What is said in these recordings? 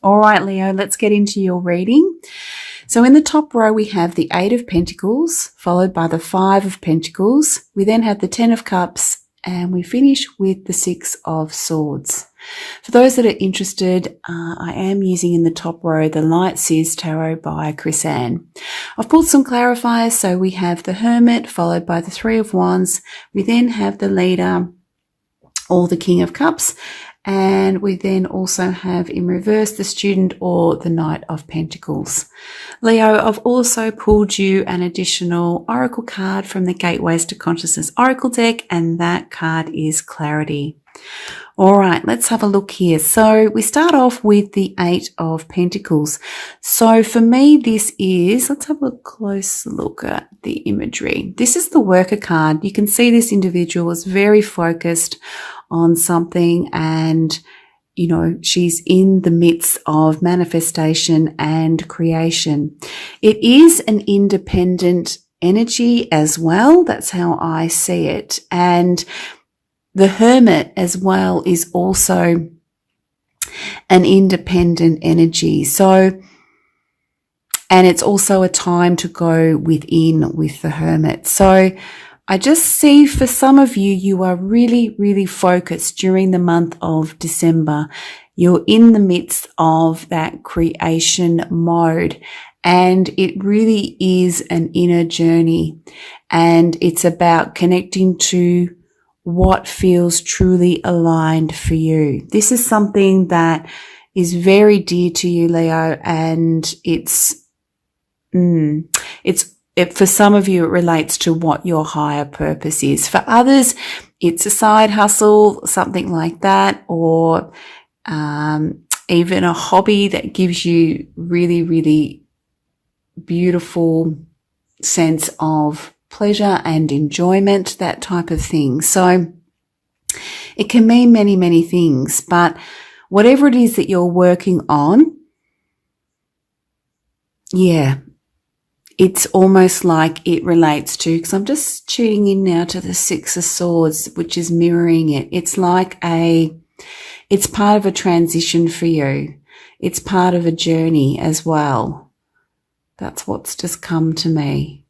All right, Leo, let's get into your reading. So in the top row, we have the 8 of Pentacles, followed by the 5 of Pentacles. We then have the 10 of Cups, and we finish with the 6 of Swords. For those that are interested, I am using in the top row the Light Seers Tarot by Chris Ann. I've pulled some clarifiers, so we have the Hermit, followed by the 3 of Wands. We then have the Leader, or the King of Cups. And we then also have in reverse the Student or the Knight of Pentacles. Leo, I've also pulled you an additional Oracle card from the Gateways to Consciousness Oracle deck, and that card is Clarity. All right, let's have a look here. So we start off with the 8 of Pentacles. So for me, this is, let's have a close look at the imagery. This is the Worker card. You can see this individual is very focused on something, and you know, she's in the midst of manifestation and creation. It is an independent energy as well. That's how I see it. And the Hermit as well is also an independent energy. So, and it's also a time to go within with the Hermit. So I just see for some of you, you are really, really focused during the month of December. You're in the midst of that creation mode, and it really is an inner journey, and it's about connecting to what feels truly aligned for you. This is something that is very dear to you, Leo, and for some of you, it relates to what your higher purpose is. For others, it's a side hustle, something like that, or even a hobby that gives you really, really beautiful sense of pleasure and enjoyment, that type of thing. So it can mean many, many things, but whatever it is that you're working on, yeah, it's almost like it relates to, because I'm just tuning in now to the 6 of Swords, which is mirroring it. It's like it's part of a transition for you. It's part of a journey as well. That's what's just come to me.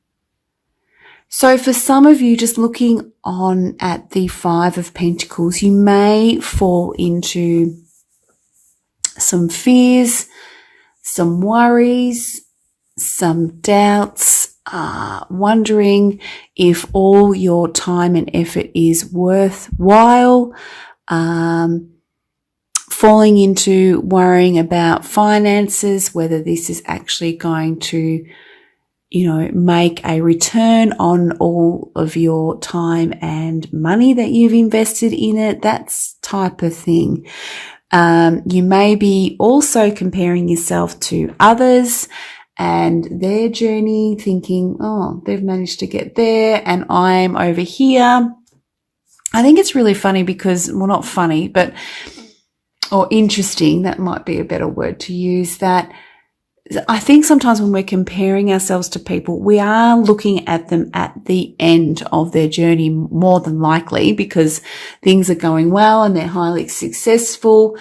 So for some of you, just looking on at the 5 of Pentacles, you may fall into some fears, some worries, some doubts, wondering if all your time and effort is worthwhile, falling into worrying about finances, whether this is actually going to, you know, make a return on all of your time and money that you've invested in it, that type of thing. You may be also comparing yourself to others and their journey, thinking, oh, they've managed to get there and I'm over here. I think it's really funny because, well, not funny, but, or interesting, that might be a better word to use, that I think sometimes when we're comparing ourselves to people, we are looking at them at the end of their journey more than likely, because things are going well and they're highly successful.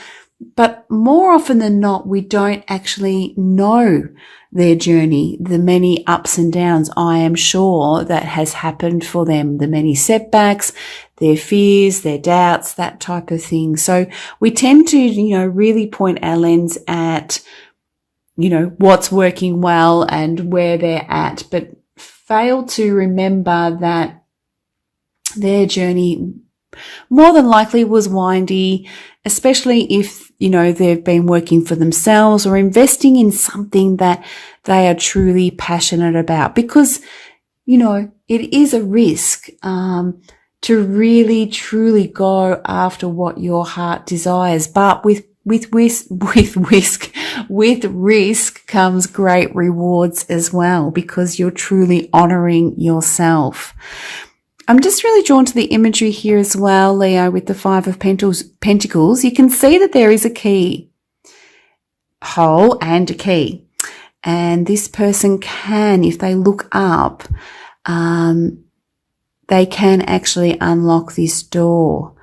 But more often than not, we don't actually know their journey, the many ups and downs, I am sure, that has happened for them, the many setbacks, their fears, their doubts, that type of thing. So we tend to, you know, really point our lens at, you know, what's working well and where they're at, but fail to remember that their journey more than likely was windy, especially if, you know, they've been working for themselves or investing in something that they are truly passionate about, because, you know, it is a risk, to really truly go after what your heart desires. But with risk comes great rewards as well, because you're truly honoring yourself. I'm just really drawn to the imagery here as well, Leo, with the 5 of Pentacles. You can see that there is a key hole and a key. And this person can, if they look up, they can actually unlock this door.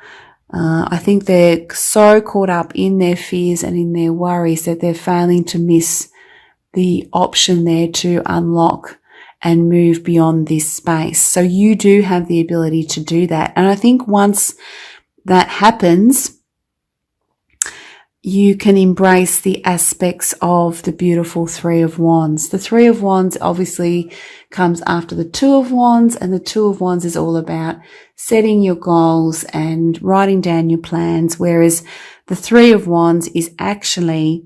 I think they're so caught up in their fears and in their worries that they're failing to miss the option there to unlock and move beyond this space. So you do have the ability to do that. And I think once that happens, you can embrace the aspects of the beautiful Three of Wands. The Three of Wands obviously comes after the Two of Wands, and the Two of Wands is all about setting your goals and writing down your plans, whereas the Three of Wands is actually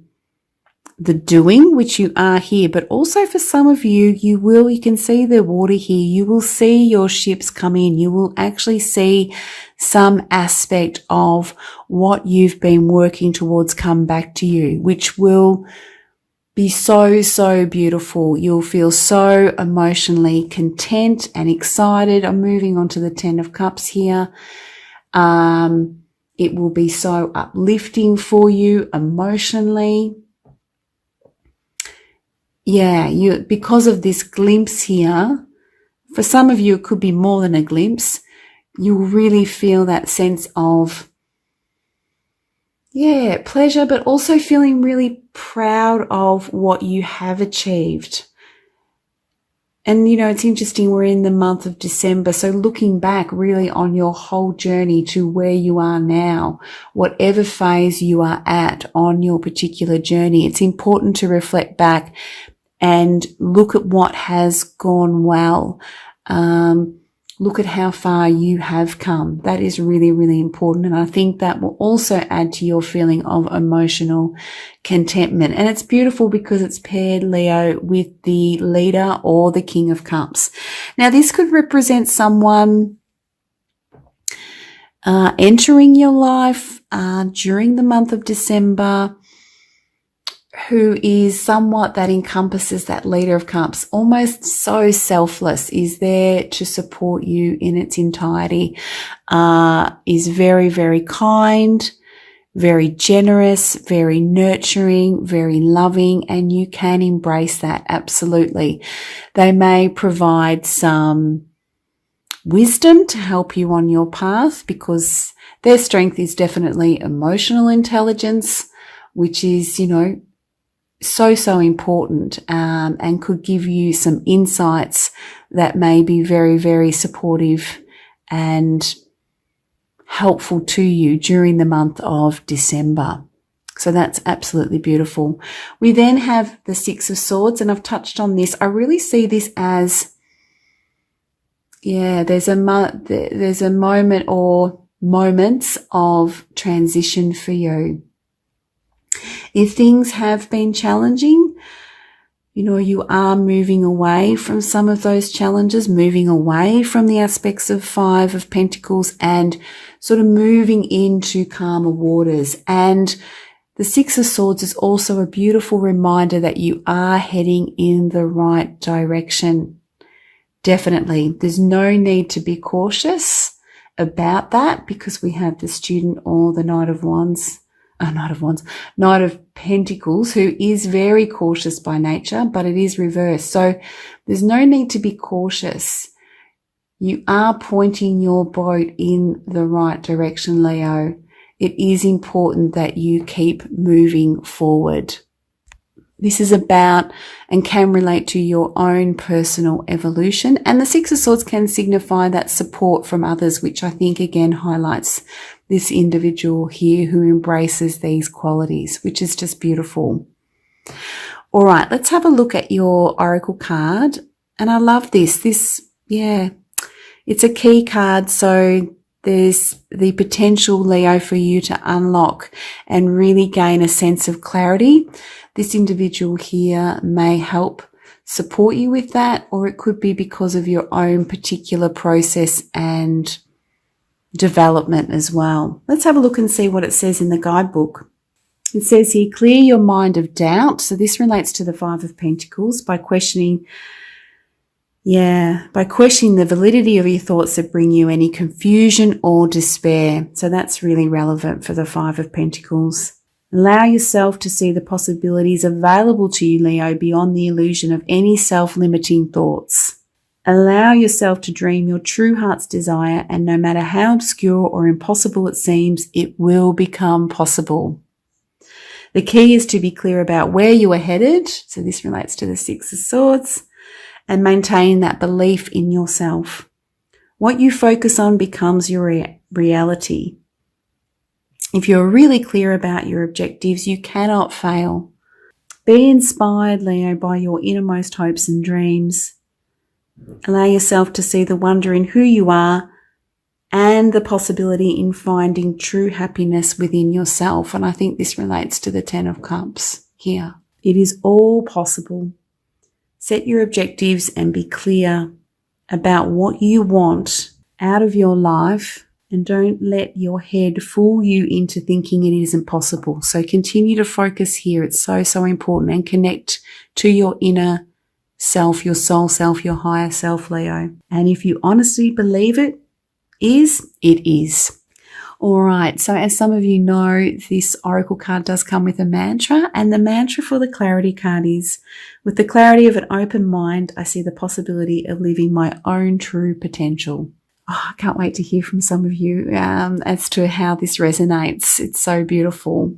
the doing, which you are here. But also for some of you, you can see the water here. You will see your ships come in. You will actually see some aspect of what you've been working towards come back to you, which will be so, so beautiful. You'll feel so emotionally content and excited. I'm moving on to the Ten of Cups here. It will be so uplifting for you emotionally. Yeah, because of this glimpse here, for some of you, it could be more than a glimpse. You will really feel that sense of, pleasure, but also feeling really proud of what you have achieved. And, it's interesting, we're in the month of December, so looking back really on your whole journey to where you are now, whatever phase you are at on your particular journey, it's important to reflect back and look at what has gone well. Look at how far you have come. That is really, really important. And I think that will also add to your feeling of emotional contentment. And it's beautiful because it's paired, Leo, with the leader or the King of Cups. Now, this could represent someone entering your life during the month of December, who is somewhat that encompasses that leader of cups, almost so selfless, is there to support you in its entirety, is very, very kind, very generous, very nurturing, very loving, and you can embrace that absolutely. They may provide some wisdom to help you on your path because their strength is definitely emotional intelligence, which is, so important, and could give you some insights that may be very, very supportive and helpful to you during the month of December. So that's absolutely beautiful. We then have the Six of Swords, and I've touched on this. I really see this as, there's a moment or moments of transition for you. If things have been challenging, you are moving away from some of those challenges, moving away from the aspects of Five of Pentacles and sort of moving into calmer waters. And the Six of Swords is also a beautiful reminder that you are heading in the right direction. Definitely. There's no need to be cautious about that because we have the Student or the Knight of Pentacles, who is very cautious by nature, but it is reversed. So there's no need to be cautious. You are pointing your boat in the right direction, Leo. It is important that you keep moving forward. This is about and can relate to your own personal evolution. And the Six of Swords can signify that support from others, which I think again highlights this individual here who embraces these qualities, which is just beautiful. All right, let's have a look at your Oracle card. And I love this. It's a key card. So there's the potential, Leo, for you to unlock and really gain a sense of clarity. This individual here may help support you with that, or it could be because of your own particular process and development as well. Let's have a look and see what it says in the guidebook. It says here, clear your mind of doubt. So this relates to the Five of Pentacles by questioning the validity of your thoughts that bring you any confusion or despair. So that's really relevant for the Five of Pentacles. Allow yourself to see the possibilities available to you, Leo, beyond the illusion of any self-limiting thoughts. Allow yourself to dream your true heart's desire, and no matter how obscure or impossible it seems, it will become possible. The key is to be clear about where you are headed. So this relates to the Six of Swords, and maintain that belief in yourself. What you focus on becomes your reality. If you're really clear about your objectives, you cannot fail. Be inspired, Leo, by your innermost hopes and dreams. Allow yourself to see the wonder in who you are and the possibility in finding true happiness within yourself. And I think this relates to the Ten of Cups here. It is all possible. Set your objectives and be clear about what you want out of your life, and don't let your head fool you into thinking it isn't possible. So continue to focus here. It's so, so important, and connect to your inner self, your soul self, your higher self, Leo. And if you honestly believe it is, it is. All right. So as some of you know, this oracle card does come with a mantra, and the mantra for the clarity card is, with the clarity of an open mind, I see the possibility of living my own true potential. Oh, I can't wait to hear from some of you as to how this resonates. It's so beautiful.